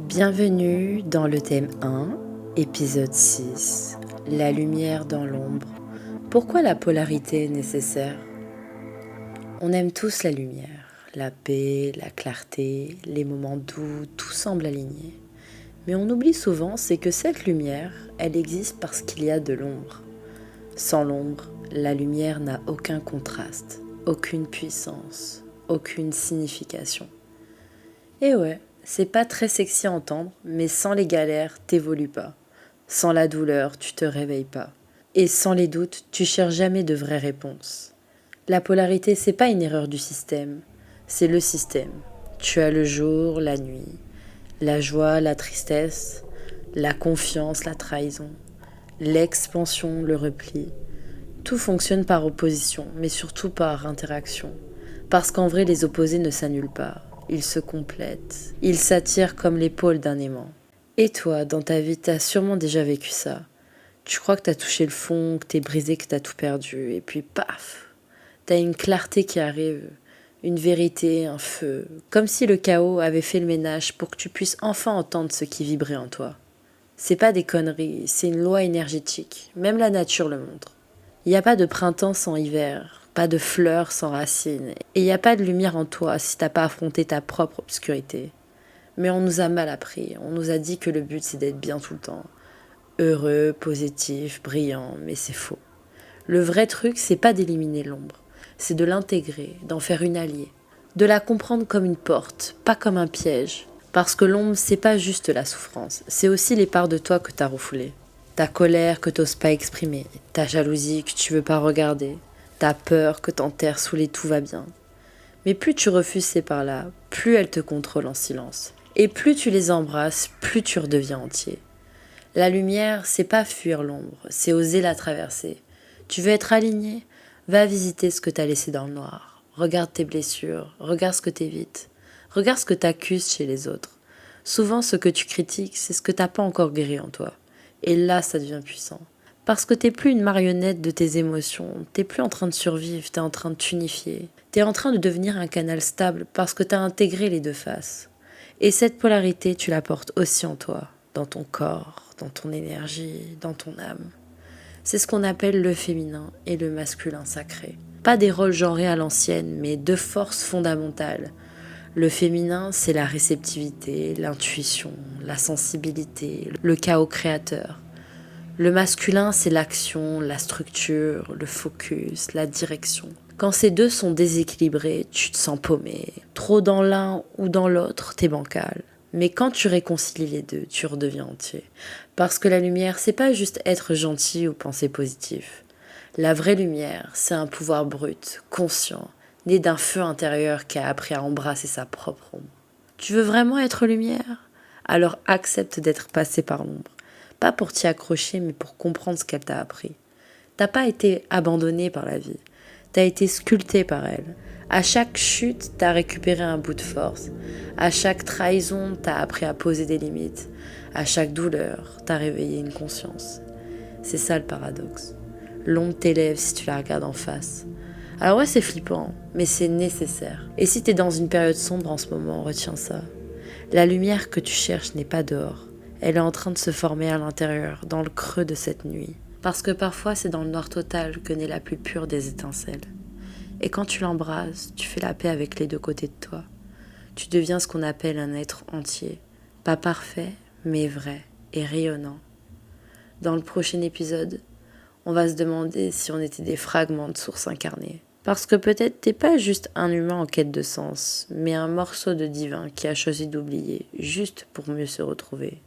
Bienvenue dans le thème 1, épisode 6, la lumière dans l'ombre. Pourquoi la polarité est nécessaire ? On aime tous la lumière, la paix, la clarté, les moments doux, tout semble aligné. Mais on oublie souvent, c'est que cette lumière, elle existe parce qu'il y a de l'ombre. Sans l'ombre, la lumière n'a aucun contraste, aucune puissance, aucune signification. Et ouais, c'est pas très sexy à entendre, mais sans les galères, t'évolues pas. Sans la douleur, tu te réveilles pas. Et sans les doutes, tu cherches jamais de vraies réponses. La polarité, c'est pas une erreur du système, c'est le système. Tu as le jour, la nuit, la joie, la tristesse, la confiance, la trahison, l'expansion, le repli. Tout fonctionne par opposition, mais surtout par interaction. Parce qu'en vrai, les opposés ne s'annulent pas. Ils se complètent. Ils s'attirent comme les pôles d'un aimant. Et toi, dans ta vie, t'as sûrement déjà vécu ça. Tu crois que t'as touché le fond, que t'es brisé, que t'as tout perdu. Et puis, paf, t'as une clarté qui arrive. Une vérité, un feu. Comme si le chaos avait fait le ménage pour que tu puisses enfin entendre ce qui vibrait en toi. C'est pas des conneries, c'est une loi énergétique. Même la nature le montre. Il n'y a pas de printemps sans hiver, pas de fleurs sans racines, et il n'y a pas de lumière en toi si t'as pas affronté ta propre obscurité. Mais on nous a mal appris, on nous a dit que le but c'est d'être bien tout le temps. Heureux, positif, brillant, mais c'est faux. Le vrai truc c'est pas d'éliminer l'ombre, c'est de l'intégrer, d'en faire une alliée, de la comprendre comme une porte, pas comme un piège. Parce que l'ombre c'est pas juste la souffrance, c'est aussi les parts de toi que t'as refoulées. Ta colère que t'oses pas exprimer, ta jalousie que tu veux pas regarder, ta peur que t'enterres sous les tout va bien. Mais plus tu refuses ces parts-là, plus elles te contrôlent en silence. Et plus tu les embrasses, plus tu redeviens entier. La lumière, c'est pas fuir l'ombre, c'est oser la traverser. Tu veux être aligné ? Va visiter ce que t'as laissé dans le noir. Regarde tes blessures, regarde ce que t'évites, regarde ce que t'accuses chez les autres. Souvent, ce que tu critiques, c'est ce que t'as pas encore guéri en toi. Et là, ça devient puissant. Parce que t'es plus une marionnette de tes émotions, t'es plus en train de survivre, t'es en train de t'unifier. T'es en train de devenir un canal stable parce que t'as intégré les deux faces. Et cette polarité, tu la portes aussi en toi, dans ton corps, dans ton énergie, dans ton âme. C'est ce qu'on appelle le féminin et le masculin sacré. Pas des rôles genrés à l'ancienne, mais deux forces fondamentales. Le féminin, c'est la réceptivité, l'intuition, la sensibilité, le chaos créateur. Le masculin, c'est l'action, la structure, le focus, la direction. Quand ces deux sont déséquilibrés, tu te sens paumé. Trop dans l'un ou dans l'autre, t'es bancal. Mais quand tu réconcilies les deux, tu redeviens entier. Parce que la lumière, c'est pas juste être gentil ou penser positif. La vraie lumière, c'est un pouvoir brut, conscient, né d'un feu intérieur qui a appris à embrasser sa propre ombre. Tu veux vraiment être lumière ? Alors accepte d'être passé par l'ombre. Pas pour t'y accrocher, mais pour comprendre ce qu'elle t'a appris. T'as pas été abandonné par la vie. T'as été sculpté par elle. À chaque chute, t'as récupéré un bout de force. À chaque trahison, t'as appris à poser des limites. À chaque douleur, t'as réveillé une conscience. C'est ça le paradoxe. L'ombre t'élève si tu la regardes en face. Alors ouais, c'est flippant, mais c'est nécessaire. Et si t'es dans une période sombre en ce moment, retiens ça. La lumière que tu cherches n'est pas dehors. Elle est en train de se former à l'intérieur, dans le creux de cette nuit. Parce que parfois, c'est dans le noir total que naît la plus pure des étincelles. Et quand tu l'embrasses, tu fais la paix avec les deux côtés de toi. Tu deviens ce qu'on appelle un être entier. Pas parfait, mais vrai et rayonnant. Dans le prochain épisode, on va se demander si on était des fragments de source incarnée. Parce que peut-être t'es pas juste un humain en quête de sens, mais un morceau de divin qui a choisi d'oublier, juste pour mieux se retrouver.